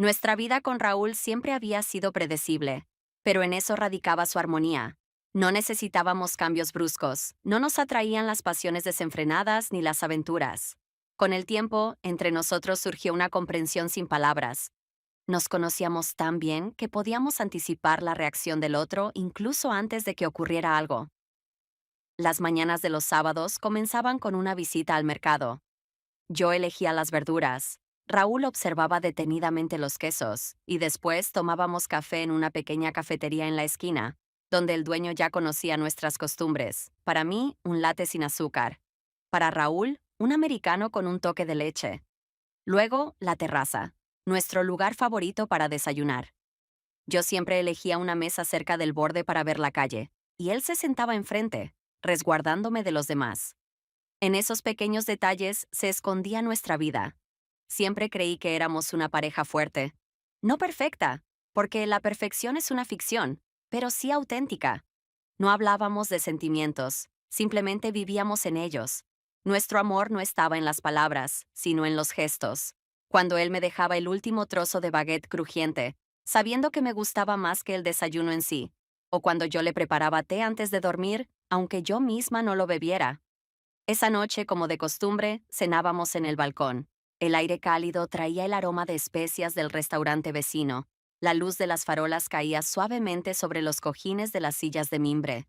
Nuestra vida con Raúl siempre había sido predecible, pero en eso radicaba su armonía. No necesitábamos cambios bruscos, no nos atraían las pasiones desenfrenadas ni las aventuras. Con el tiempo, entre nosotros surgió una comprensión sin palabras. Nos conocíamos tan bien que podíamos anticipar la reacción del otro incluso antes de que ocurriera algo. Las mañanas de los sábados comenzaban con una visita al mercado. Yo elegía las verduras. Raúl observaba detenidamente los quesos, y después tomábamos café en una pequeña cafetería en la esquina, donde el dueño ya conocía nuestras costumbres. Para mí, un latte sin azúcar. Para Raúl, un americano con un toque de leche. Luego, la terraza, nuestro lugar favorito para desayunar. Yo siempre elegía una mesa cerca del borde para ver la calle, y él se sentaba enfrente, resguardándome de los demás. En esos pequeños detalles se escondía nuestra vida. Siempre creí que éramos una pareja fuerte. No perfecta, porque la perfección es una ficción, pero sí auténtica. No hablábamos de sentimientos, simplemente vivíamos en ellos. Nuestro amor no estaba en las palabras, sino en los gestos. Cuando él me dejaba el último trozo de baguette crujiente, sabiendo que me gustaba más que el desayuno en sí, o cuando yo le preparaba té antes de dormir, aunque yo misma no lo bebiera. Esa noche, como de costumbre, cenábamos en el balcón. El aire cálido traía el aroma de especias del restaurante vecino. La luz de las farolas caía suavemente sobre los cojines de las sillas de mimbre.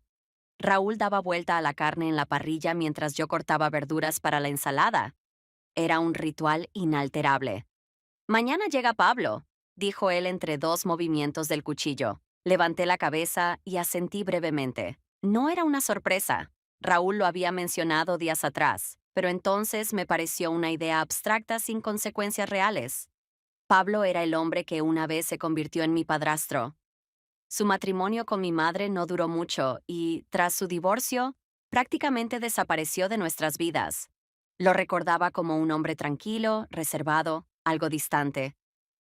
Raúl daba vuelta a la carne en la parrilla mientras yo cortaba verduras para la ensalada. Era un ritual inalterable. Mañana llega Pablo, dijo él entre dos movimientos del cuchillo. Levanté la cabeza y asentí brevemente. No era una sorpresa. Raúl lo había mencionado días atrás, pero entonces me pareció una idea abstracta sin consecuencias reales. Pablo era el hombre que una vez se convirtió en mi padrastro. Su matrimonio con mi madre no duró mucho y, tras su divorcio, prácticamente desapareció de nuestras vidas. Lo recordaba como un hombre tranquilo, reservado, algo distante.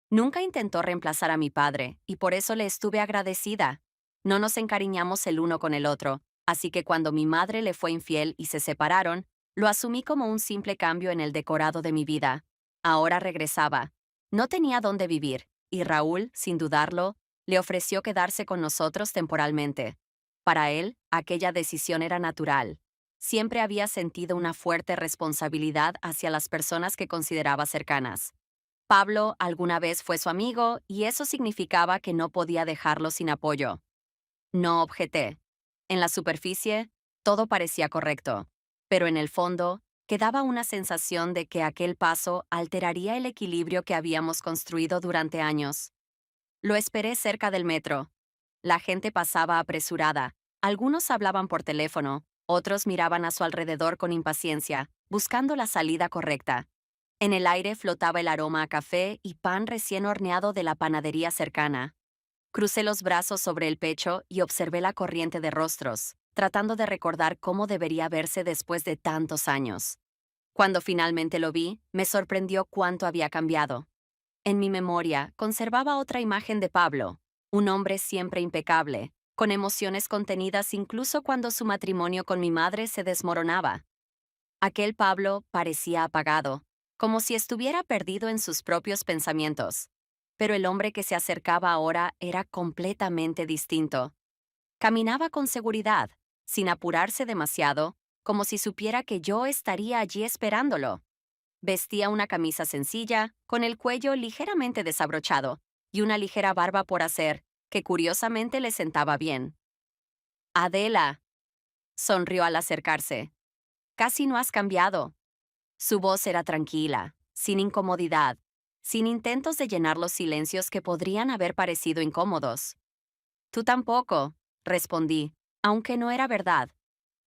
Nunca intentó reemplazar a mi padre, y por eso le estuve agradecida. No nos encariñamos el uno con el otro, así que cuando mi madre le fue infiel y se separaron, lo asumí como un simple cambio en el decorado de mi vida. Ahora regresaba. No tenía dónde vivir, y Raúl, sin dudarlo, le ofreció quedarse con nosotros temporalmente. Para él, aquella decisión era natural. Siempre había sentido una fuerte responsabilidad hacia las personas que consideraba cercanas. Pablo alguna vez fue su amigo y eso significaba que no podía dejarlo sin apoyo. No objeté. En la superficie, todo parecía correcto, pero en el fondo, quedaba una sensación de que aquel paso alteraría el equilibrio que habíamos construido durante años. Lo esperé cerca del metro. La gente pasaba apresurada. Algunos hablaban por teléfono, otros miraban a su alrededor con impaciencia, buscando la salida correcta. En el aire flotaba el aroma a café y pan recién horneado de la panadería cercana. Crucé los brazos sobre el pecho y observé la corriente de rostros, tratando de recordar cómo debería verse después de tantos años. Cuando finalmente lo vi, me sorprendió cuánto había cambiado. En mi memoria conservaba otra imagen de Pablo, un hombre siempre impecable, con emociones contenidas incluso cuando su matrimonio con mi madre se desmoronaba. Aquel Pablo parecía apagado, como si estuviera perdido en sus propios pensamientos. Pero el hombre que se acercaba ahora era completamente distinto. Caminaba con seguridad, sin apurarse demasiado, como si supiera que yo estaría allí esperándolo. Vestía una camisa sencilla, con el cuello ligeramente desabrochado, y una ligera barba por hacer, que curiosamente le sentaba bien. Adela, sonrió al acercarse. Casi no has cambiado. Su voz era tranquila, sin incomodidad, sin intentos de llenar los silencios que podrían haber parecido incómodos. Tú tampoco, respondí, aunque no era verdad.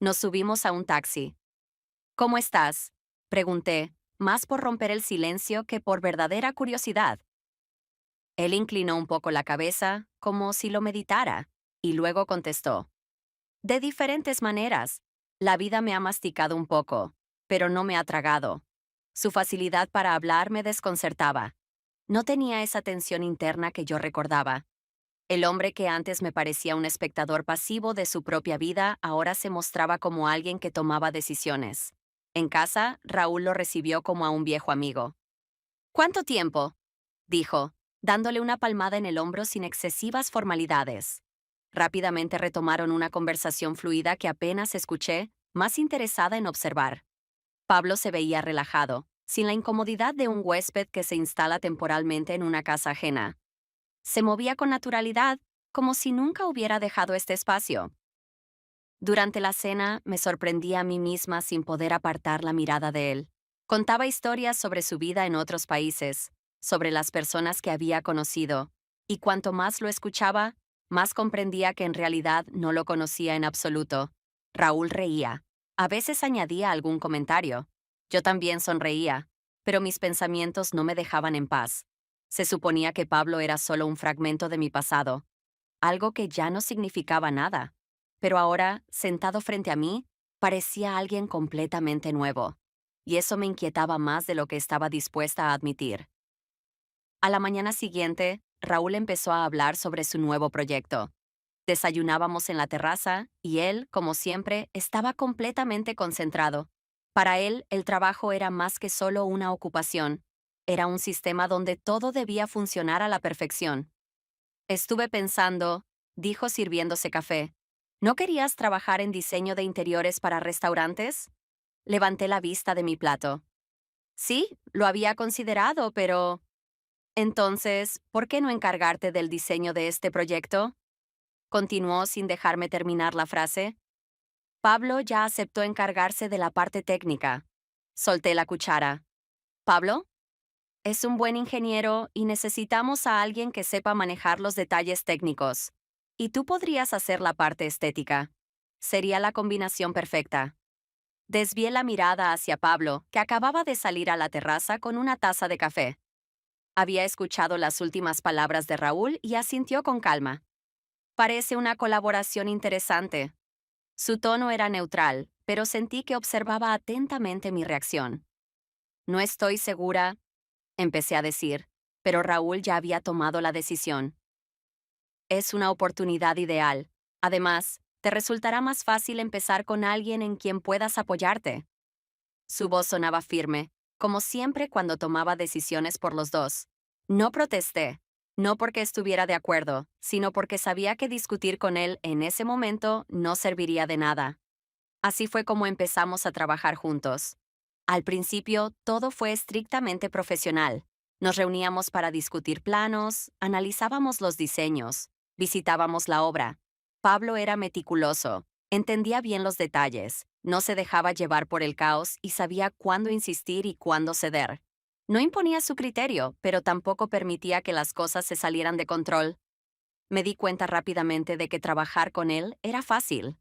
Nos subimos a un taxi. ¿Cómo estás?, pregunté, más por romper el silencio que por verdadera curiosidad. Él inclinó un poco la cabeza, como si lo meditara, y luego contestó. De diferentes maneras. La vida me ha masticado un poco, pero no me ha tragado. Su facilidad para hablar me desconcertaba. No tenía esa tensión interna que yo recordaba. El hombre que antes me parecía un espectador pasivo de su propia vida ahora se mostraba como alguien que tomaba decisiones. En casa, Raúl lo recibió como a un viejo amigo. ¿Cuánto tiempo?, dijo. dándole una palmada en el hombro sin excesivas formalidades. Rápidamente retomaron una conversación fluida que apenas escuché, más interesada en observar. Pablo se veía relajado, sin la incomodidad de un huésped que se instala temporalmente en una casa ajena. Se movía con naturalidad, como si nunca hubiera dejado este espacio. Durante la cena me sorprendí a mí misma sin poder apartar la mirada de él. Contaba historias sobre su vida en otros países, sobre las personas que había conocido, y cuanto más lo escuchaba, más comprendía que en realidad no lo conocía en absoluto. Raúl reía. A veces añadía algún comentario. Yo también sonreía, pero mis pensamientos no me dejaban en paz. Se suponía que Pablo era solo un fragmento de mi pasado, algo que ya no significaba nada. Pero ahora, sentado frente a mí, parecía alguien completamente nuevo, y eso me inquietaba más de lo que estaba dispuesta a admitir. A la mañana siguiente, Raúl empezó a hablar sobre su nuevo proyecto. Desayunábamos en la terraza, y él, como siempre, estaba completamente concentrado. Para él, el trabajo era más que solo una ocupación. Era un sistema donde todo debía funcionar a la perfección. Estuve pensando, dijo sirviéndose café. ¿No querías trabajar en diseño de interiores para restaurantes? Levanté la vista de mi plato. Sí, lo había considerado, pero... Entonces, ¿por qué no encargarte del diseño de este proyecto? Continuó sin dejarme terminar la frase. Pablo ya aceptó encargarse de la parte técnica. Solté la cuchara. ¿Pablo? Es un buen ingeniero y necesitamos a alguien que sepa manejar los detalles técnicos. Y tú podrías hacer la parte estética. Sería la combinación perfecta. Desvié la mirada hacia Pablo, que acababa de salir a la terraza con una taza de café. Había escuchado las últimas palabras de Raúl y asintió con calma. Parece una colaboración interesante. Su tono era neutral, pero sentí que observaba atentamente mi reacción. No estoy segura, empecé a decir, pero Raúl ya había tomado la decisión. Es una oportunidad ideal. Además, te resultará más fácil empezar con alguien en quien puedas apoyarte. Su voz sonaba firme, como siempre cuando tomaba decisiones por los dos. No protesté, no porque estuviera de acuerdo, sino porque sabía que discutir con él en ese momento no serviría de nada. Así fue como empezamos a trabajar juntos. Al principio, todo fue estrictamente profesional. Nos reuníamos para discutir planos, analizábamos los diseños, visitábamos la obra. Pablo era meticuloso, entendía bien los detalles, no se dejaba llevar por el caos y sabía cuándo insistir y cuándo ceder. No imponía su criterio, pero tampoco permitía que las cosas se salieran de control. Me di cuenta rápidamente de que trabajar con él era fácil.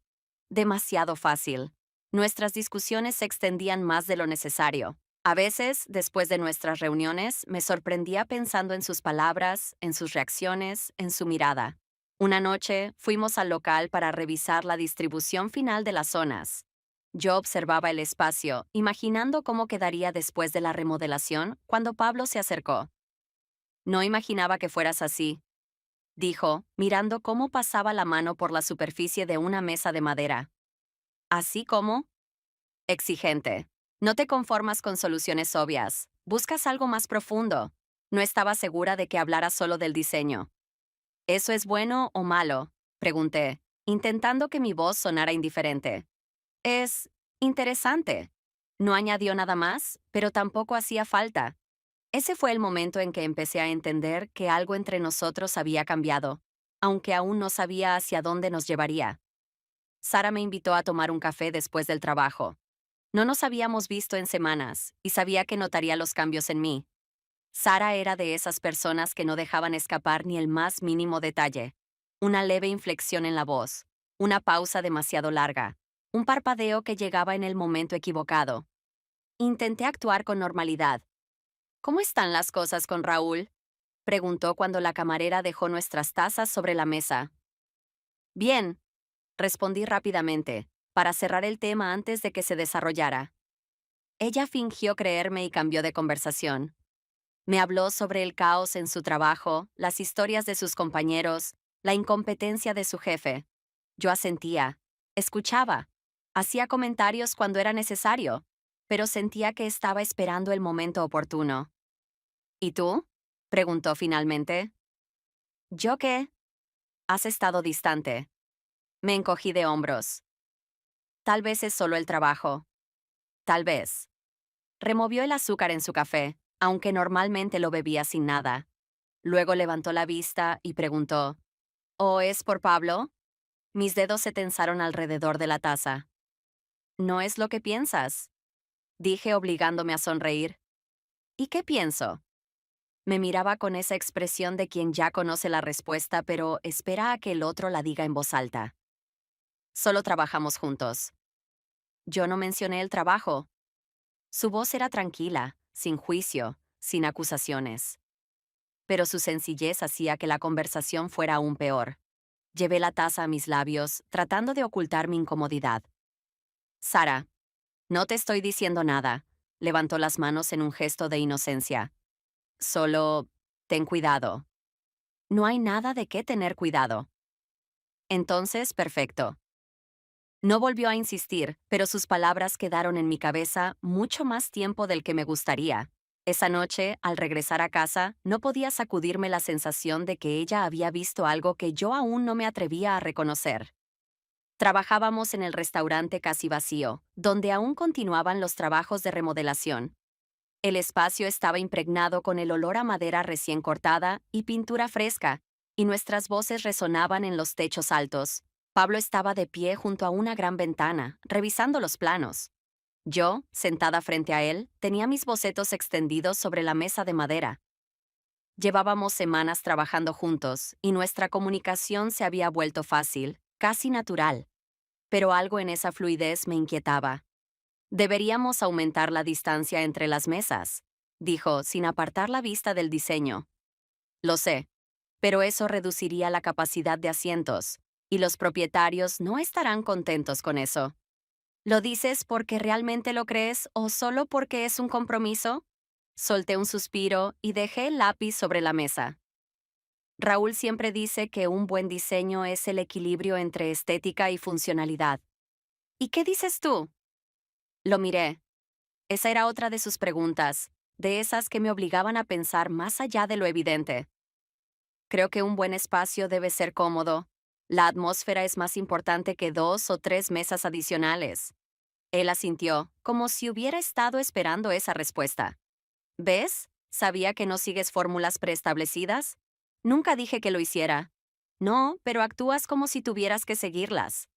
Demasiado fácil. Nuestras discusiones se extendían más de lo necesario. A veces, después de nuestras reuniones, me sorprendía pensando en sus palabras, en sus reacciones, en su mirada. Una noche, fuimos al local para revisar la distribución final de las zonas. Yo observaba el espacio, imaginando cómo quedaría después de la remodelación, cuando Pablo se acercó. No imaginaba que fueras así, dijo, mirando cómo pasaba la mano por la superficie de una mesa de madera. Así como, exigente. No te conformas con soluciones obvias. Buscas algo más profundo. No estaba segura de que hablara solo del diseño. ¿Eso es bueno o malo? Pregunté, intentando que mi voz sonara indiferente. Es interesante. No añadió nada más, pero tampoco hacía falta. Ese fue el momento en que empecé a entender que algo entre nosotros había cambiado, aunque aún no sabía hacia dónde nos llevaría. Sara me invitó a tomar un café después del trabajo. No nos habíamos visto en semanas, y sabía que notaría los cambios en mí. Sara era de esas personas que no dejaban escapar ni el más mínimo detalle. Una leve inflexión en la voz, una pausa demasiado larga, un parpadeo que llegaba en el momento equivocado. Intenté actuar con normalidad. ¿Cómo están las cosas con Raúl? Preguntó cuando la camarera dejó nuestras tazas sobre la mesa. Bien, respondí rápidamente, para cerrar el tema antes de que se desarrollara. Ella fingió creerme y cambió de conversación. Me habló sobre el caos en su trabajo, las historias de sus compañeros, la incompetencia de su jefe. Yo asentía, escuchaba, hacía comentarios cuando era necesario, pero sentía que estaba esperando el momento oportuno. ¿Y tú? Preguntó finalmente. ¿Yo qué? Has estado distante. Me encogí de hombros. Tal vez es solo el trabajo. Tal vez. Removió el azúcar en su café, aunque normalmente lo bebía sin nada. Luego levantó la vista y preguntó, ¿O es por Pablo? Mis dedos se tensaron alrededor de la taza. No es lo que piensas, dije obligándome a sonreír. ¿Y qué pienso? Me miraba con esa expresión de quien ya conoce la respuesta pero espera a que el otro la diga en voz alta. Solo trabajamos juntos. Yo no mencioné el trabajo. Su voz era tranquila, sin juicio, sin acusaciones. Pero su sencillez hacía que la conversación fuera aún peor. Llevé la taza a mis labios, tratando de ocultar mi incomodidad. Sara, no te estoy diciendo nada. Levantó las manos en un gesto de inocencia. Solo, ten cuidado. No hay nada de qué tener cuidado. Entonces, perfecto. No volvió a insistir, pero sus palabras quedaron en mi cabeza mucho más tiempo del que me gustaría. Esa noche, al regresar a casa, no podía sacudirme la sensación de que ella había visto algo que yo aún no me atrevía a reconocer. Trabajábamos en el restaurante casi vacío, donde aún continuaban los trabajos de remodelación. El espacio estaba impregnado con el olor a madera recién cortada y pintura fresca, y nuestras voces resonaban en los techos altos. Pablo estaba de pie junto a una gran ventana, revisando los planos. Yo, sentada frente a él, tenía mis bocetos extendidos sobre la mesa de madera. Llevábamos semanas trabajando juntos, y nuestra comunicación se había vuelto fácil, casi natural. Pero algo en esa fluidez me inquietaba. Deberíamos aumentar la distancia entre las mesas, dijo, sin apartar la vista del diseño. Lo sé, pero eso reduciría la capacidad de asientos, y los propietarios no estarán contentos con eso. ¿Lo dices porque realmente lo crees o solo porque es un compromiso? Solté un suspiro y dejé el lápiz sobre la mesa. Raúl siempre dice que un buen diseño es el equilibrio entre estética y funcionalidad. ¿Y qué dices tú? Lo miré. Esa era otra de sus preguntas, de esas que me obligaban a pensar más allá de lo evidente. Creo que un buen espacio debe ser cómodo. La atmósfera es más importante que 2 o 3 mesas adicionales. Él asintió, como si hubiera estado esperando esa respuesta. ¿Ves? Sabía que no sigues fórmulas preestablecidas. Nunca dije que lo hiciera. No, pero actúas como si tuvieras que seguirlas.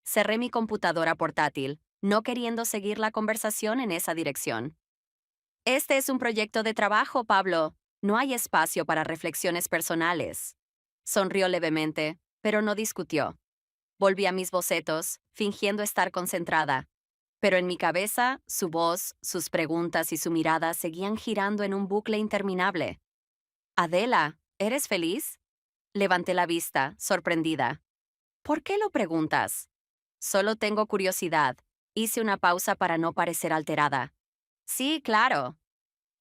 Cerré mi computadora portátil, no queriendo seguir la conversación en esa dirección. Este es un proyecto de trabajo, Pablo. No hay espacio para reflexiones personales. Sonrió levemente, pero no discutió. Volví a mis bocetos, fingiendo estar concentrada. Pero en mi cabeza, su voz, sus preguntas y su mirada seguían girando en un bucle interminable. Adela, ¿eres feliz? Levanté la vista, sorprendida. ¿Por qué lo preguntas? Solo tengo curiosidad. Hice una pausa para no parecer alterada. Sí, claro.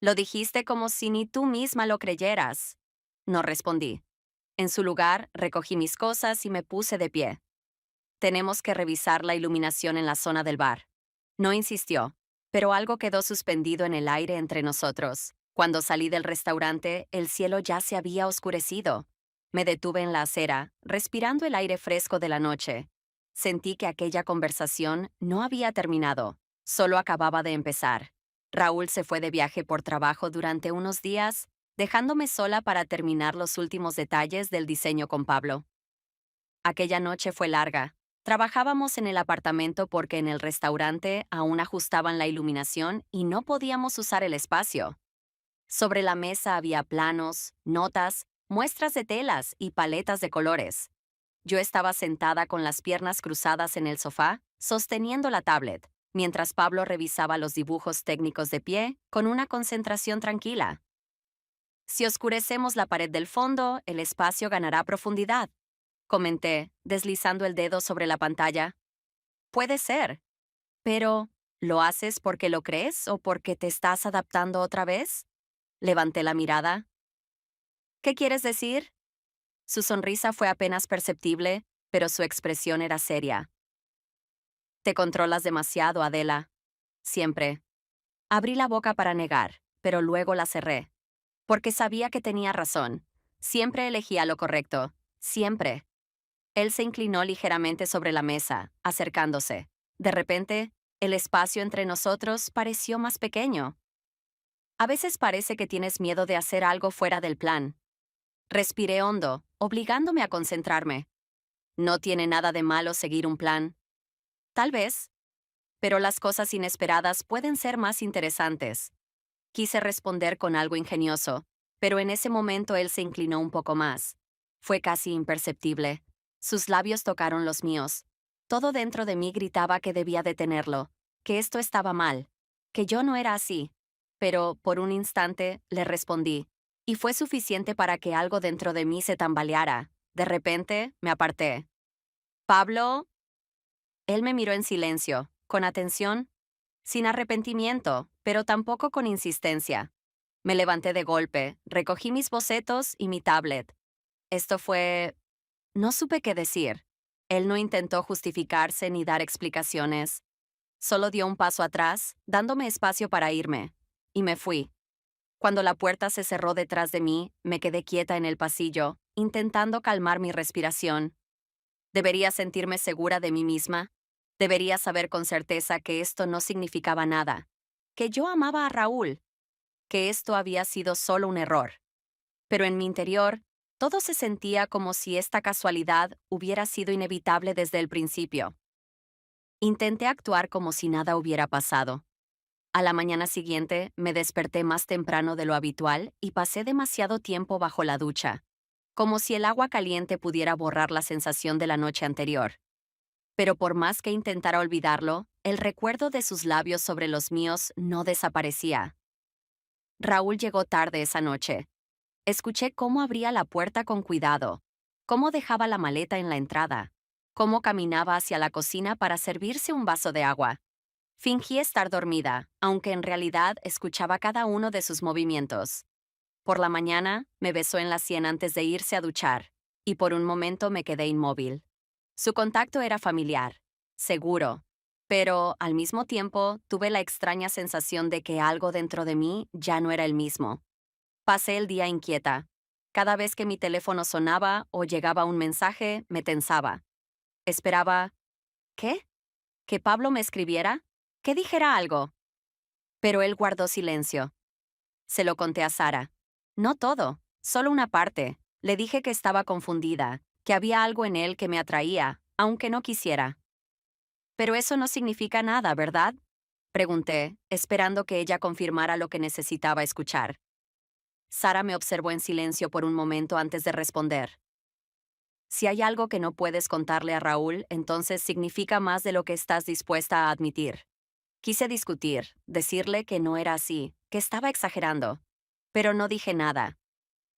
Lo dijiste como si ni tú misma lo creyeras. No respondí. En su lugar, recogí mis cosas y me puse de pie. Tenemos que revisar la iluminación en la zona del bar. No insistió, pero algo quedó suspendido en el aire entre nosotros. Cuando salí del restaurante, el cielo ya se había oscurecido. Me detuve en la acera, respirando el aire fresco de la noche. Sentí que aquella conversación no había terminado, solo acababa de empezar. Raúl se fue de viaje por trabajo durante unos días, dejándome sola para terminar los últimos detalles del diseño con Pablo. Aquella noche fue larga. Trabajábamos en el apartamento porque en el restaurante aún ajustaban la iluminación y no podíamos usar el espacio. Sobre la mesa había planos, notas, muestras de telas y paletas de colores. Yo estaba sentada con las piernas cruzadas en el sofá, sosteniendo la tablet, mientras Pablo revisaba los dibujos técnicos de pie con una concentración tranquila. Si oscurecemos la pared del fondo, el espacio ganará profundidad, comenté, deslizando el dedo sobre la pantalla. Puede ser, pero ¿lo haces porque lo crees o porque te estás adaptando otra vez? Levanté la mirada. ¿Qué quieres decir? Su sonrisa fue apenas perceptible, pero su expresión era seria. Te controlas demasiado, Adela. Siempre. Abrí la boca para negar, pero luego la cerré. porque sabía que tenía razón. Siempre elegía lo correcto. Siempre. Él se inclinó ligeramente sobre la mesa, acercándose. De repente, el espacio entre nosotros pareció más pequeño. A veces parece que tienes miedo de hacer algo fuera del plan. Respiré hondo, obligándome a concentrarme. No tiene nada de malo seguir un plan. Tal vez, pero las cosas inesperadas pueden ser más interesantes. Quise responder con algo ingenioso, pero en ese momento él se inclinó un poco más. Fue casi imperceptible. Sus labios tocaron los míos. Todo dentro de mí gritaba que debía detenerlo, que esto estaba mal, que yo no era así. Pero, por un instante, le respondí, y fue suficiente para que algo dentro de mí se tambaleara. De repente, me aparté. Pablo. Él me miró en silencio, con atención, sin arrepentimiento, pero tampoco con insistencia. Me levanté de golpe, recogí mis bocetos y mi tablet. Esto fue... No supe qué decir. Él no intentó justificarse ni dar explicaciones. Solo dio un paso atrás, dándome espacio para irme. Y me fui. Cuando la puerta se cerró detrás de mí, me quedé quieta en el pasillo, intentando calmar mi respiración. Debería sentirme segura de mí misma. Debería saber con certeza que esto no significaba nada. Que yo amaba a Raúl. Que esto había sido solo un error. Pero en mi interior, todo se sentía como si esta casualidad hubiera sido inevitable desde el principio. Intenté actuar como si nada hubiera pasado. A la mañana siguiente me desperté más temprano de lo habitual y pasé demasiado tiempo bajo la ducha, como si el agua caliente pudiera borrar la sensación de la noche anterior. Pero por más que intentara olvidarlo, el recuerdo de sus labios sobre los míos no desaparecía. Raúl llegó tarde esa noche. Escuché cómo abría la puerta con cuidado, cómo dejaba la maleta en la entrada, cómo caminaba hacia la cocina para servirse un vaso de agua. Fingí estar dormida, aunque en realidad escuchaba cada uno de sus movimientos. Por la mañana, me besó en la sien antes de irse a duchar, y por un momento me quedé inmóvil. Su contacto era familiar, seguro, pero, al mismo tiempo, tuve la extraña sensación de que algo dentro de mí ya no era el mismo. Pasé el día inquieta. Cada vez que mi teléfono sonaba o llegaba un mensaje, me tensaba. Esperaba... ¿Qué? ¿Que Pablo me escribiera? ¿Que dijera algo? Pero él guardó silencio. Se lo conté a Sara. No todo, solo una parte. Le dije que estaba confundida, que había algo en él que me atraía, aunque no quisiera. Pero eso no significa nada, ¿verdad? Pregunté, esperando que ella confirmara lo que necesitaba escuchar. Sara me observó en silencio por un momento antes de responder. Si hay algo que no puedes contarle a Raúl, entonces significa más de lo que estás dispuesta a admitir. Quise discutir, decirle que no era así, que estaba exagerando. Pero no dije nada.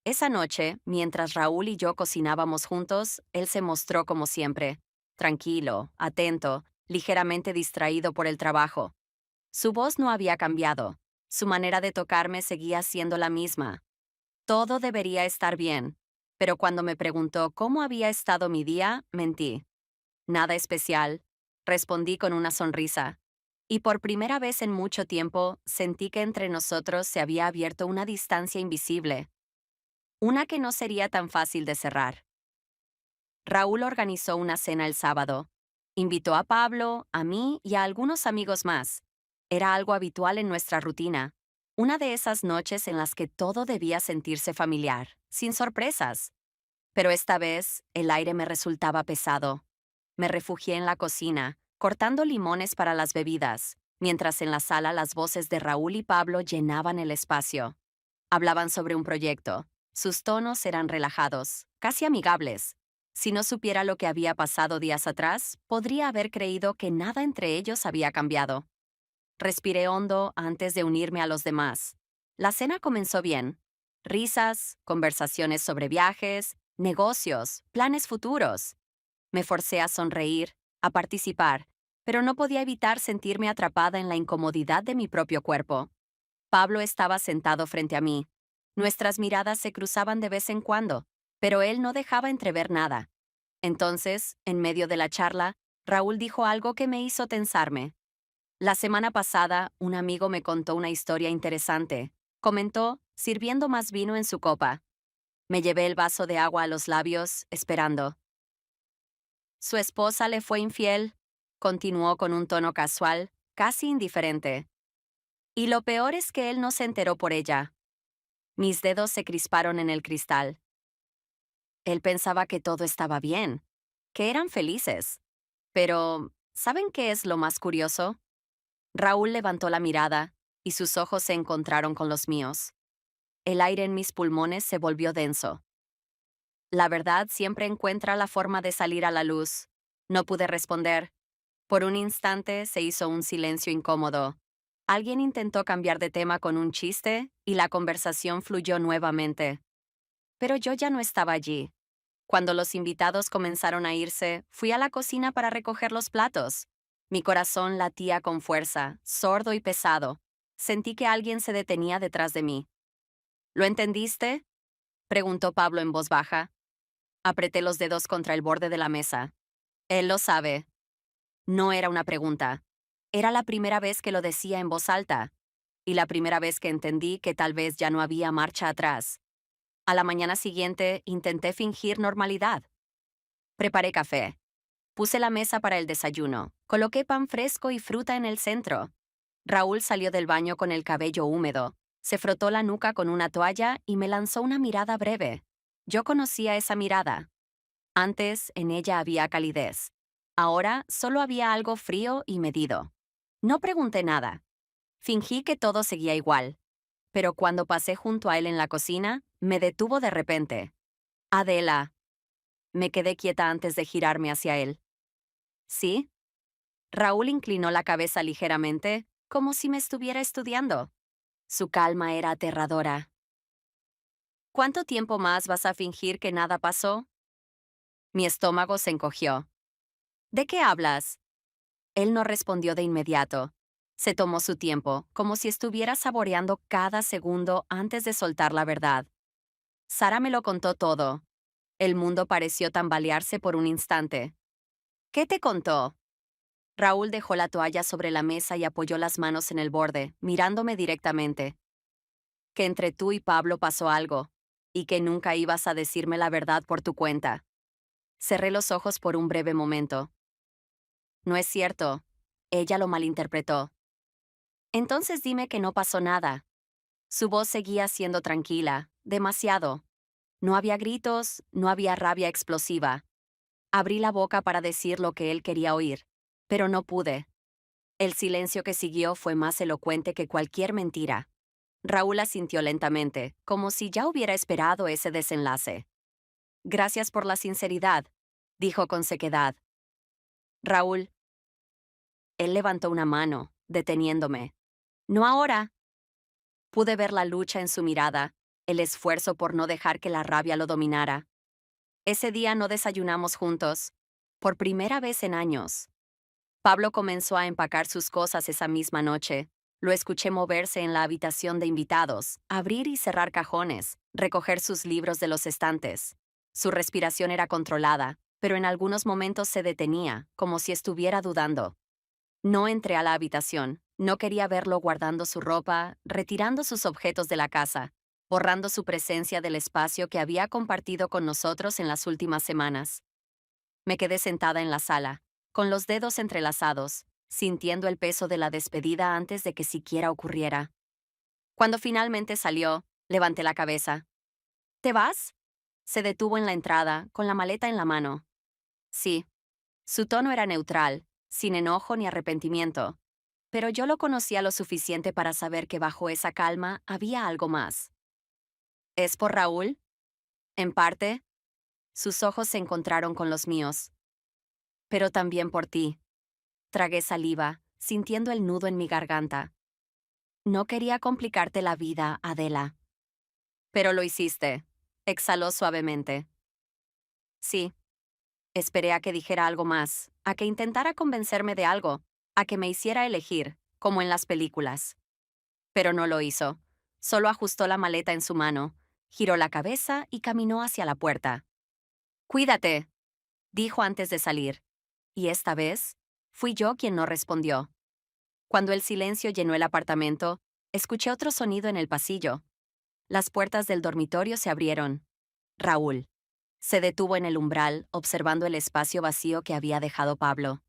Esa noche, mientras Raúl y yo cocinábamos juntos, él se mostró como siempre, tranquilo, atento, ligeramente distraído por el trabajo. Su voz no había cambiado. Su manera de tocarme seguía siendo la misma. Todo debería estar bien. Pero cuando me preguntó cómo había estado mi día, mentí. Nada especial, respondí con una sonrisa. Y por primera vez en mucho tiempo, sentí que entre nosotros se había abierto una distancia invisible. Una que no sería tan fácil de cerrar. Raúl organizó una cena el sábado. Invitó a Pablo, a mí y a algunos amigos más. Era algo habitual en nuestra rutina. Una de esas noches en las que todo debía sentirse familiar, sin sorpresas. Pero esta vez, el aire me resultaba pesado. Me refugié en la cocina, cortando limones para las bebidas, mientras en la sala las voces de Raúl y Pablo llenaban el espacio. Hablaban sobre un proyecto. Sus tonos eran relajados, casi amigables. Si no supiera lo que había pasado días atrás, podría haber creído que nada entre ellos había cambiado. Respiré hondo antes de unirme a los demás. La cena comenzó bien. Risas, conversaciones sobre viajes, negocios, planes futuros. Me forcé a sonreír, a participar, pero no podía evitar sentirme atrapada en la incomodidad de mi propio cuerpo. Pablo estaba sentado frente a mí. Nuestras miradas se cruzaban de vez en cuando, pero él no dejaba entrever nada. Entonces, en medio de la charla, Raúl dijo algo que me hizo tensarme. La semana pasada, un amigo me contó una historia interesante. comentó, sirviendo más vino en su copa. Me llevé el vaso de agua a los labios, esperando. Su esposa le fue infiel, continuó con un tono casual, casi indiferente. Y lo peor es que él no se enteró por ella. Mis dedos se crisparon en el cristal. Él pensaba que todo estaba bien, que eran felices. Pero, ¿saben qué es lo más curioso? Raúl levantó la mirada, y sus ojos se encontraron con los míos. El aire en mis pulmones se volvió denso. La verdad siempre encuentra la forma de salir a la luz. No pude responder. Por un instante se hizo un silencio incómodo. Alguien intentó cambiar de tema con un chiste y la conversación fluyó nuevamente. Pero yo ya no estaba allí. Cuando los invitados comenzaron a irse, fui a la cocina para recoger los platos. Mi corazón latía con fuerza, sordo y pesado. Sentí que alguien se detenía detrás de mí. ¿Lo entendiste?, preguntó Pablo en voz baja. Apreté los dedos contra el borde de la mesa. Él lo sabe. No era una pregunta. Era la primera vez que lo decía en voz alta. Y la primera vez que entendí que tal vez ya no había marcha atrás. A la mañana siguiente intenté fingir normalidad. Preparé café. Puse la mesa para el desayuno. Coloqué pan fresco y fruta en el centro. Raúl salió del baño con el cabello húmedo. Se frotó la nuca con una toalla y me lanzó una mirada breve. Yo conocía esa mirada. Antes, en ella había calidez. Ahora, solo había algo frío y medido. No pregunté nada. Fingí que todo seguía igual. Pero cuando pasé junto a él en la cocina, me detuvo de repente. Adela. Me quedé quieta antes de girarme hacia él. ¿Sí? Raúl inclinó la cabeza ligeramente, como si me estuviera estudiando. Su calma era aterradora. ¿Cuánto tiempo más vas a fingir que nada pasó? Mi estómago se encogió. ¿De qué hablas? Él no respondió de inmediato. Se tomó su tiempo, como si estuviera saboreando cada segundo antes de soltar la verdad. Sara me lo contó todo. El mundo pareció tambalearse por un instante. ¿Qué te contó? Raúl dejó la toalla sobre la mesa y apoyó las manos en el borde, mirándome directamente. Que entre tú y Pablo pasó algo, y que nunca ibas a decirme la verdad por tu cuenta. Cerré los ojos por un breve momento. No es cierto. Ella lo malinterpretó. Entonces dime que no pasó nada. Su voz seguía siendo tranquila, demasiado. No había gritos, no había rabia explosiva. Abrí la boca para decir lo que él quería oír, pero no pude. El silencio que siguió fue más elocuente que cualquier mentira. Raúl asintió lentamente, como si ya hubiera esperado ese desenlace. Gracias por la sinceridad, dijo con sequedad. Raúl. Él levantó una mano, deteniéndome. No ahora. Pude ver la lucha en su mirada, el esfuerzo por no dejar que la rabia lo dominara. Ese día no desayunamos juntos, por primera vez en años. Pablo comenzó a empacar sus cosas esa misma noche. Lo escuché moverse en la habitación de invitados, abrir y cerrar cajones, recoger sus libros de los estantes. Su respiración era controlada, pero en algunos momentos se detenía, como si estuviera dudando. No entré a la habitación. No quería verlo guardando su ropa, retirando sus objetos de la casa, borrando su presencia del espacio que había compartido con nosotros en las últimas semanas. Me quedé sentada en la sala, con los dedos entrelazados, sintiendo el peso de la despedida antes de que siquiera ocurriera. Cuando finalmente salió, levanté la cabeza. ¿Te vas? Se detuvo en la entrada, con la maleta en la mano. Sí. Su tono era neutral, sin enojo ni arrepentimiento, pero yo lo conocía lo suficiente para saber que bajo esa calma había algo más. ¿Es por Raúl? En parte. Sus ojos se encontraron con los míos. Pero también por ti. Tragué saliva, sintiendo el nudo en mi garganta. No quería complicarte la vida, Adela. Pero lo hiciste. Exhaló suavemente. Sí. Esperé a que dijera algo más, a que intentara convencerme de algo, a que me hiciera elegir, como en las películas. Pero no lo hizo. Solo ajustó la maleta en su mano, giró la cabeza y caminó hacia la puerta. «Cuídate», dijo antes de salir. Y esta vez, fui yo quien no respondió. Cuando el silencio llenó el apartamento, Escuché otro sonido en el pasillo. Las puertas del dormitorio se abrieron. Raúl. Se detuvo en el umbral, observando el espacio vacío que había dejado Pablo.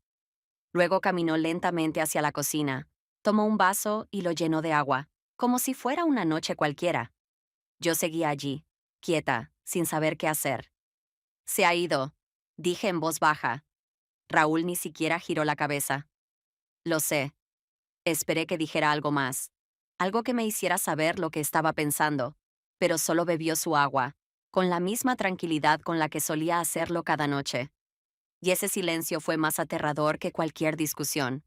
Luego caminó lentamente hacia la cocina. Tomó un vaso y lo llenó de agua, como si fuera una noche cualquiera. Yo seguía allí, quieta, sin saber qué hacer. Se ha ido, dije en voz baja. Raúl ni siquiera giró la cabeza. Lo sé. Esperé que dijera algo más, algo que me hiciera saber lo que estaba pensando, pero solo bebió su agua, con la misma tranquilidad con la que solía hacerlo cada noche. Y ese silencio fue más aterrador que cualquier discusión.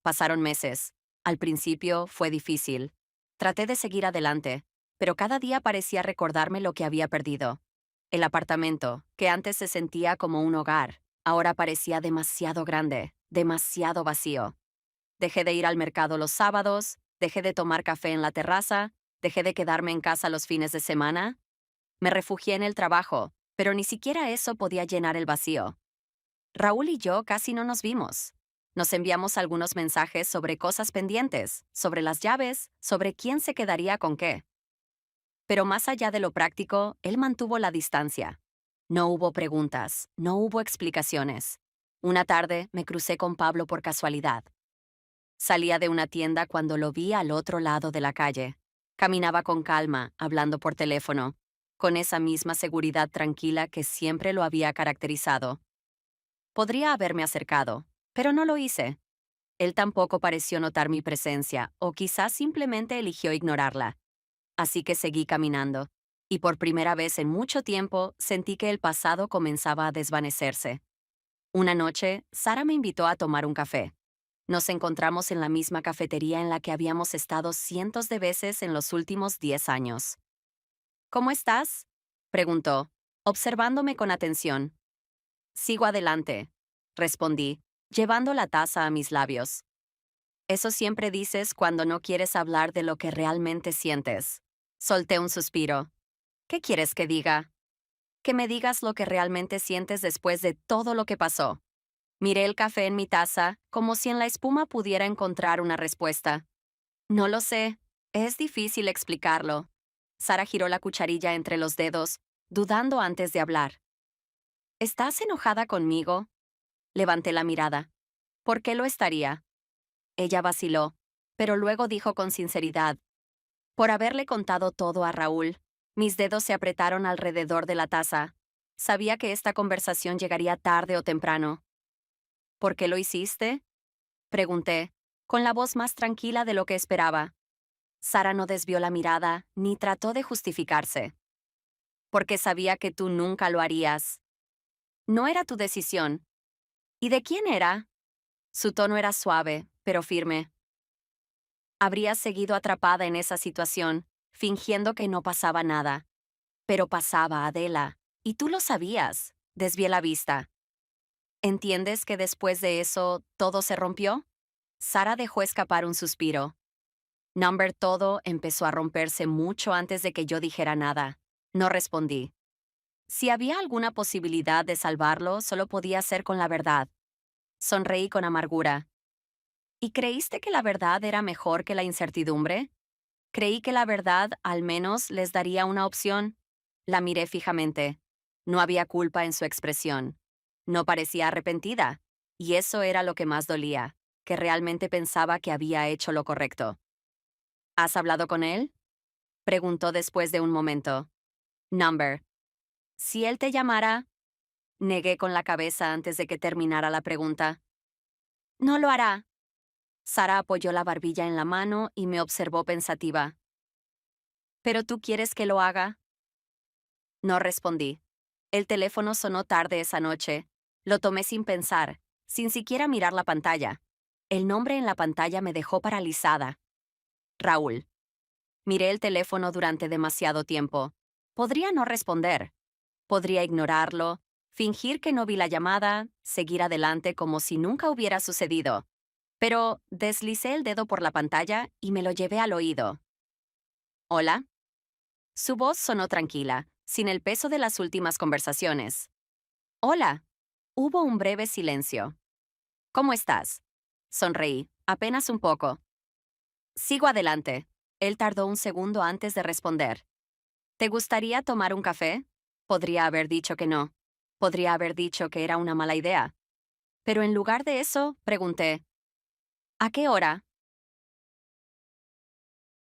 Pasaron meses. Al principio fue difícil. Traté de seguir adelante, pero cada día parecía recordarme lo que había perdido. El apartamento, que antes se sentía como un hogar, ahora parecía demasiado grande, demasiado vacío. Dejé de ir al mercado los sábados, dejé de tomar café en la terraza, dejé de quedarme en casa los fines de semana. Me refugié en el trabajo, pero ni siquiera eso podía llenar el vacío. Raúl y yo casi no nos vimos. Nos enviamos algunos mensajes sobre cosas pendientes, sobre las llaves, sobre quién se quedaría con qué. Pero más allá de lo práctico, él mantuvo la distancia. No hubo preguntas, no hubo explicaciones. Una tarde me crucé con Pablo por casualidad. Salía de una tienda cuando lo vi al otro lado de la calle. Caminaba con calma, hablando por teléfono, con esa misma seguridad tranquila que siempre lo había caracterizado. Podría haberme acercado, pero no lo hice. Él tampoco pareció notar mi presencia, o quizás simplemente eligió ignorarla. Así que seguí caminando, y por primera vez en mucho tiempo sentí que el pasado comenzaba a desvanecerse. Una noche, Sara me invitó a tomar un café. Nos encontramos en la misma cafetería en la que habíamos estado cientos de veces en los últimos 10 años. ¿Cómo estás?, preguntó, observándome con atención. Sigo adelante, respondí, llevando la taza a mis labios. Eso siempre dices cuando no quieres hablar de lo que realmente sientes. Solté un suspiro. ¿Qué quieres que diga? Que me digas lo que realmente sientes después de todo lo que pasó. Miré el café en mi taza, como si en la espuma pudiera encontrar una respuesta. No lo sé. Es difícil explicarlo. Sara giró la cucharilla entre los dedos, dudando antes de hablar. ¿Estás enojada conmigo? Levanté la mirada. ¿Por qué lo estaría? Ella vaciló, pero luego dijo con sinceridad. Por haberle contado todo a Raúl. Mis dedos se apretaron alrededor de la taza. Sabía que esta conversación llegaría tarde o temprano. ¿Por qué lo hiciste?, pregunté, con la voz más tranquila de lo que esperaba. Sara no desvió la mirada, ni trató de justificarse. Porque sabía que tú nunca lo harías. No era tu decisión. ¿Y de quién era? Su tono era suave, pero firme. Habría seguido atrapada en esa situación, fingiendo que no pasaba nada. Pero pasaba, Adela, y tú lo sabías. Desvié la vista. ¿Entiendes que después de eso todo se rompió? Sara dejó escapar un suspiro. Number todo empezó a romperse mucho antes de que yo dijera nada. No respondí. Si había alguna posibilidad de salvarlo, solo podía ser con la verdad. Sonreí con amargura. ¿Y creíste que la verdad era mejor que la incertidumbre? Creí que la verdad al menos les daría una opción. La miré fijamente. No había culpa en su expresión. No parecía arrepentida. Y eso era lo que más dolía, que realmente pensaba que había hecho lo correcto. ¿Has hablado con él?, preguntó después de un momento. Number. Si él te llamara, negué con la cabeza antes de que terminara la pregunta. No lo hará. Sara apoyó la barbilla en la mano y me observó pensativa. ¿Pero tú quieres que lo haga? No respondí. El teléfono sonó tarde esa noche. Lo tomé sin pensar, sin siquiera mirar la pantalla. El nombre en la pantalla me dejó paralizada. Raúl. Miré el teléfono durante demasiado tiempo. Podría no responder. Podría ignorarlo, fingir que no vi la llamada, seguir adelante como si nunca hubiera sucedido. Pero deslicé el dedo por la pantalla y me lo llevé al oído. ¿Hola? Su voz sonó tranquila, sin el peso de las últimas conversaciones. Hola. Hubo un breve silencio. ¿Cómo estás? Sonreí, apenas un poco. Sigo adelante. Él tardó un segundo antes de responder. ¿Te gustaría tomar un café? Podría haber dicho que no. Podría haber dicho que era una mala idea. Pero en lugar de eso, pregunté, ¿a qué hora?